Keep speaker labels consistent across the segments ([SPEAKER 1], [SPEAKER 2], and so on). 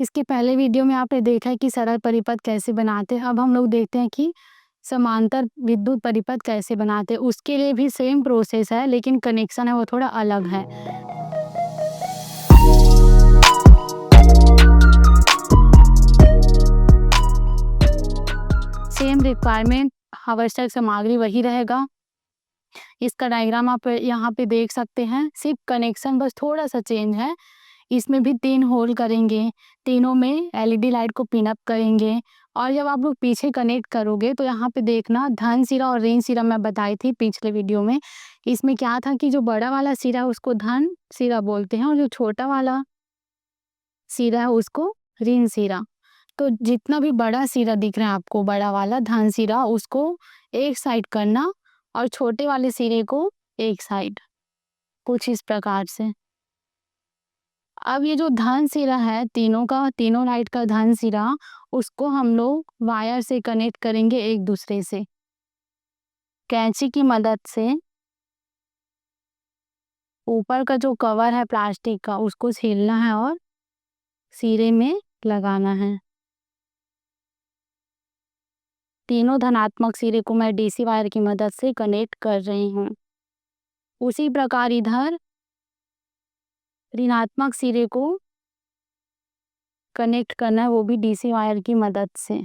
[SPEAKER 1] इसके पहले वीडियो में आपने देखा है कि सरल परिपथ कैसे बनाते हैं। अब हम लोग देखते हैं कि समांतर विद्युत परिपथ कैसे बनाते हैं। उसके लिए भी सेम प्रोसेस है, लेकिन कनेक्शन है वो थोड़ा अलग है। सेम रिक्वायरमेंट, आवश्यक सामग्री वही रहेगा। इसका डायग्राम आप यहाँ पे देख सकते हैं, सिर्फ कनेक्शन बस थोड़ा सा चेंज है। इसमें भी 3 होल करेंगे, तीनों में एलईडी लाइट को पिन अप करेंगे। और जब आप लोग पीछे कनेक्ट करोगे तो यहाँ पे देखना, धन सिरा और ऋण सिरा मैं बताई थी पिछले वीडियो में। इसमें क्या था कि जो बड़ा वाला सिरा है उसको धन सिरा बोलते हैं और जो छोटा वाला सिरा है उसको ऋण सिरा। तो जितना भी बड़ा सिरा दिख रहा है आपको, बड़ा वाला धन सिरा, उसको एक साइड करना और छोटे वाले सिरे को एक साइड, कुछ इस प्रकार से। अब ये जो धन सिरा है, तीनों लाइट का धन सिरा, उसको हम लोग वायर से कनेक्ट करेंगे एक दूसरे से। कैंची की मदद से ऊपर का जो कवर है प्लास्टिक का, उसको छीलना है और सिरे में लगाना है। तीनों धनात्मक सिरे को मैं डीसी वायर की मदद से कनेक्ट कर रही हूँ। उसी प्रकार इधर ऋणात्मक सिरे को कनेक्ट करना है, वो भी डीसी वायर की मदद से।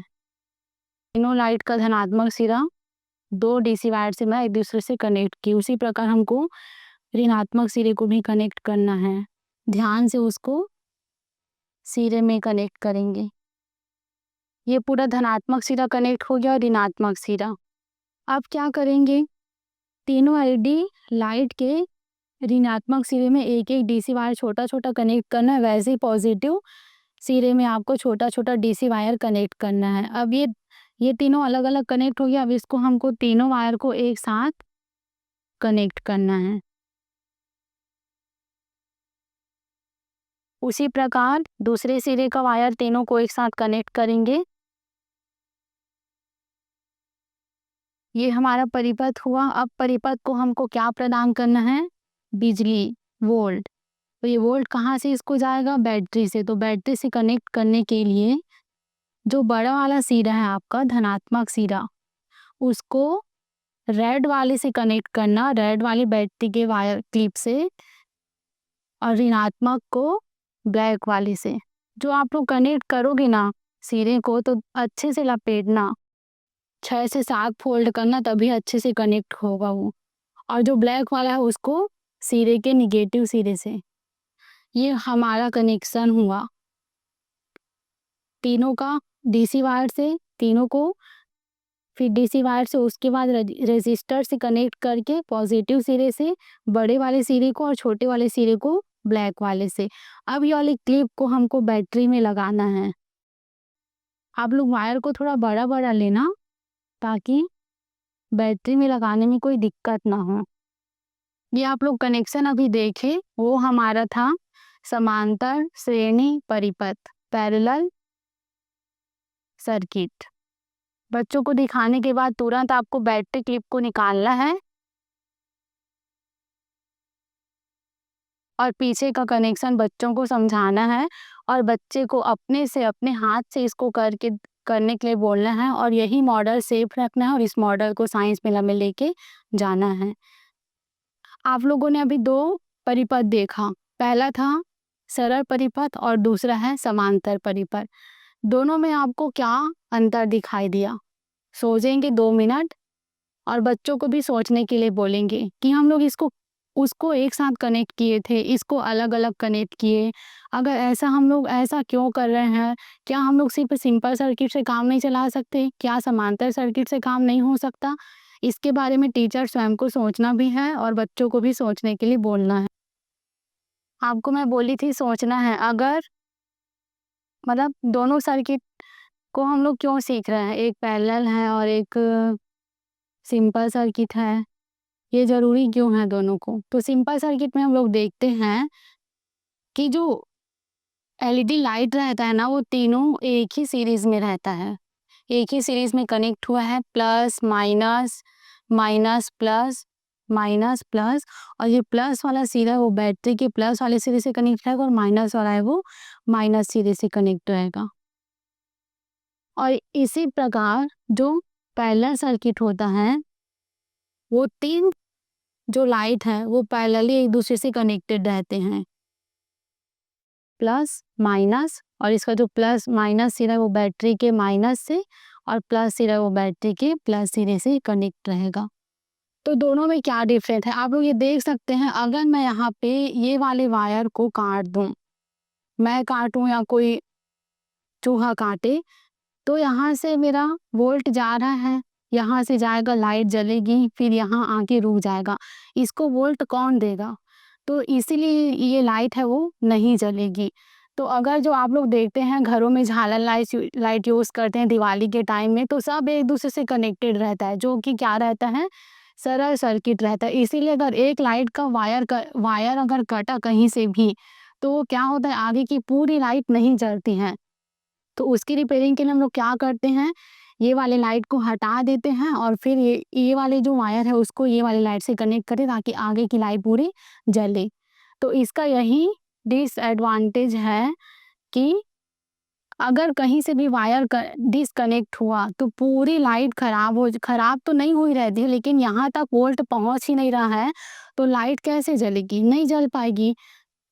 [SPEAKER 1] तीनों लाइट का धनात्मक सिरा 2 डीसी वायर से मैं एक दूसरे से कनेक्ट की। उसी प्रकार हमको ऋणात्मक सिरे को भी कनेक्ट करना है। ध्यान से उसको सिरे में कनेक्ट करेंगे। ये पूरा धनात्मक सिरा कनेक्ट हो गया और ऋणात्मक सिरा। अब क्या करेंगे, तीनों एलईडी लाइट के ऋणात्मक सिरे में एक एक डीसी वायर छोटा छोटा कनेक्ट करना है। वैसे ही पॉजिटिव सिरे में आपको छोटा छोटा डीसी वायर कनेक्ट करना है। अब ये तीनों अलग अलग कनेक्ट हो गया। अब इसको हमको तीनों वायर को एक साथ कनेक्ट करना है। उसी प्रकार दूसरे सिरे का वायर तीनों को एक साथ कनेक्ट करेंगे। ये हमारा परिपथ हुआ। अब परिपथ को हमको क्या प्रदान करना है, बिजली, वोल्ट। तो ये वोल्ट कहाँ से इसको जाएगा, बैटरी से। तो बैटरी से कनेक्ट करने के लिए जो बड़ा वाला सिरा है आपका धनात्मक सिरा, उसको रेड वाले से कनेक्ट करना, रेड वाली बैटरी के वायर क्लिप से, और ऋणात्मक को ब्लैक वाले से। जो आप लोग कनेक्ट करोगे ना सिरे को, तो अच्छे से लपेटना, 6 से 7 फोल्ड करना, तभी अच्छे से कनेक्ट होगा वो। और जो ब्लैक वाला है उसको सिरे के निगेटिव सिरे से। ये हमारा कनेक्शन हुआ तीनों का डीसी वायर से, तीनों को फिर डीसी वायर से, उसके बाद रेजिस्टर से कनेक्ट करके पॉजिटिव सिरे से बड़े वाले सिरे को और छोटे वाले सिरे को ब्लैक वाले से। अब ये वाली क्लिप को हमको बैटरी में लगाना है। आप लोग वायर को थोड़ा बड़ा बड़ा लेना ताकि बैटरी में लगाने में कोई दिक्कत ना हो। ये आप लोग कनेक्शन अभी देखे, वो हमारा था समांतर श्रेणी परिपथ, पैरेलल सर्किट। बच्चों को दिखाने के बाद तुरंत आपको बैटरी क्लिप को निकालना है और पीछे का कनेक्शन बच्चों को समझाना है और बच्चे को अपने से, अपने हाथ से इसको करने के लिए बोलना है। और यही मॉडल सेफ रखना है और इस मॉडल को साइंस मेला में लेके जाना है। आप लोगों ने अभी 2 परिपथ देखा, पहला था सरल परिपथ और दूसरा है समांतर परिपथ। दोनों में आपको क्या अंतर दिखाई दिया? सोचेंगे 2 मिनट और बच्चों को भी सोचने के लिए बोलेंगे कि हम लोग उसको एक साथ कनेक्ट किए थे, इसको अलग अलग कनेक्ट किए। अगर ऐसा हम लोग ऐसा क्यों कर रहे हैं? क्या हम लोग सिर्फ सिंपल सर्किट से काम नहीं चला सकते? क्या समांतर सर्किट से काम नहीं हो सकता? इसके बारे में टीचर स्वयं को सोचना भी है और बच्चों को भी सोचने के लिए बोलना है। आपको मैं बोली थी सोचना है। अगर मतलब दोनों सर्किट को हम लोग क्यों सीख रहे हैं, एक पैरेलल है और एक सिंपल सर्किट है, ये ज़रूरी क्यों है दोनों को? तो सिंपल सर्किट में हम लोग देखते हैं कि जो एलईडी लाइट रहता है ना, वो तीनों एक ही सीरीज़ में रहता है, एक ही सीरीज़ में कनेक्ट हुआ है, plus minus, minus plus, minus plus, और ये प्लस वाला सिरा वो बैटरी के प्लस वाले सिरे से कनेक्ट रहेगा और माइनस वाला है वो माइनस सिरे से कनेक्ट रहेगा। और इसी प्रकार जो पैरेलल सर्किट होता है वो 3 जो लाइट है वो पैरेलली एक दूसरे से कनेक्टेड रहते हैं, प्लस माइनस, और इसका जो प्लस माइनस सिरा है वो बैटरी के माइनस से और प्लस सिरा है वो बैटरी के प्लस सिरे से कनेक्ट रहेगा। तो दोनों में क्या डिफरेंस है आप लोग ये देख सकते हैं। अगर मैं यहाँ पे ये वाले वायर को काट दूँ, मैं काटूँ या कोई चूहा काटे, तो यहाँ से मेरा वोल्ट जा रहा है, यहाँ से जाएगा लाइट जलेगी, फिर यहाँ आके रुक जाएगा। इसको वोल्ट कौन देगा? तो इसीलिए ये लाइट है वो नहीं जलेगी। तो अगर जो आप लोग देखते हैं घरों में झालर लाइट यूज़ करते हैं दिवाली के टाइम में, तो सब एक दूसरे से कनेक्टेड रहता है, जो कि क्या रहता है, सरल सर्किट रहता है। इसीलिए अगर एक लाइट का वायर अगर कटा कहीं से भी, तो क्या होता है, आगे की पूरी लाइट नहीं जलती है। तो उसकी रिपेयरिंग के लिए हम लोग क्या करते हैं, ये वाले लाइट को हटा देते हैं और फिर ये वाले जो वायर है उसको ये वाली लाइट से कनेक्ट करें ताकि आगे की लाइट पूरी जले। तो इसका यही डिसएडवांटेज है कि अगर कहीं से भी वायर डिसकनेक्ट हुआ तो पूरी लाइट खराब तो नहीं हुई रहती है, लेकिन यहाँ तक वोल्ट पहुँच ही नहीं रहा है, तो लाइट कैसे जलेगी, नहीं जल पाएगी।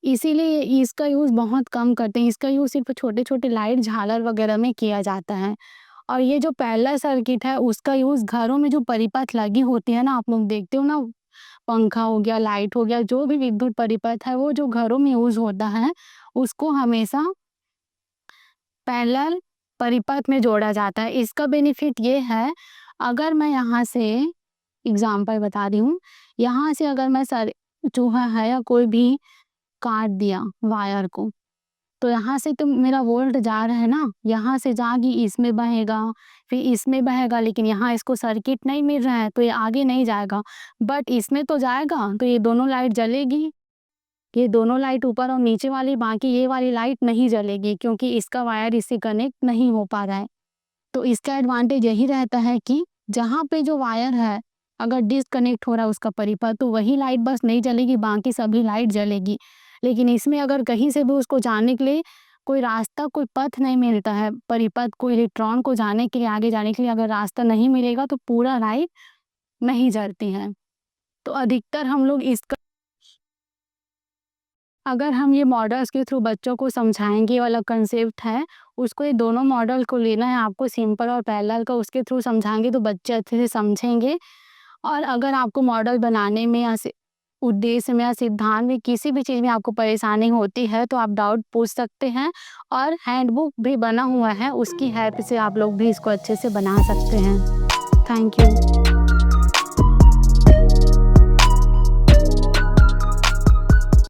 [SPEAKER 1] इसीलिए इसका यूज़ बहुत कम करते हैं। इसका यूज़ सिर्फ छोटे-छोटे लाइट झालर वगैरह में किया जाता है। और ये जो पैरेलल सर्किट है उसका यूज़ घरों में जो परिपथ लगी होती है ना, आप लोग देखते हो ना, पंखा हो गया, लाइट हो गया, जो भी विद्युत परिपथ है वो जो घरों में यूज़ होता है, उसको हमेशा पैरेलल परिपथ में जोड़ा जाता है। इसका बेनिफिट ये है, अगर मैं यहाँ से एग्जांपल बता रही हूँ, यहाँ से अगर मैं चूहा है या कोई भी काट दिया वायर को, तो यहाँ से तो मेरा वोल्ट जा रहा है ना, यहाँ से जाके इसमें बहेगा, फिर इसमें बहेगा, लेकिन यहाँ इसको सर्किट नहीं मिल रहा है तो ये आगे नहीं जाएगा। बट इसमें तो जाएगा, तो ये दोनों लाइट जलेगी, ये दोनों लाइट ऊपर और नीचे वाली, बाकी ये वाली लाइट नहीं जलेगी क्योंकि इसका वायर इससे कनेक्ट नहीं हो पा रहा है। तो इसका एडवांटेज यही रहता है कि जहाँ पे जो वायर है अगर डिसकनेक्ट हो रहा है उसका परिपथ, तो वही लाइट बस नहीं जलेगी, बाकी सभी लाइट जलेगी। लेकिन इसमें अगर कहीं से भी उसको जाने के लिए कोई रास्ता, कोई पथ नहीं मिलता है, परिपथ को इलेक्ट्रॉन को जाने के लिए, आगे जाने के लिए अगर रास्ता नहीं मिलेगा तो पूरा लाइट नहीं जलती है। तो अधिकतर हम लोग इसका, अगर हम ये मॉडल्स के थ्रू बच्चों को समझाएंगे, ये वाला कंसेप्ट है, उसको ये दोनों मॉडल को लेना है आपको, सिंपल और पैरेलल का, उसके थ्रू समझाएंगे तो बच्चे अच्छे से समझेंगे। और अगर आपको मॉडल बनाने में या उद्देश्य में या सिद्धांत में किसी भी चीज़ में आपको परेशानी होती है तो आप डाउट पूछ सकते हैं, और हैंडबुक भी बना हुआ है, उसकी हेल्प से आप लोग भी इसको अच्छे से बना सकते हैं। Thank you.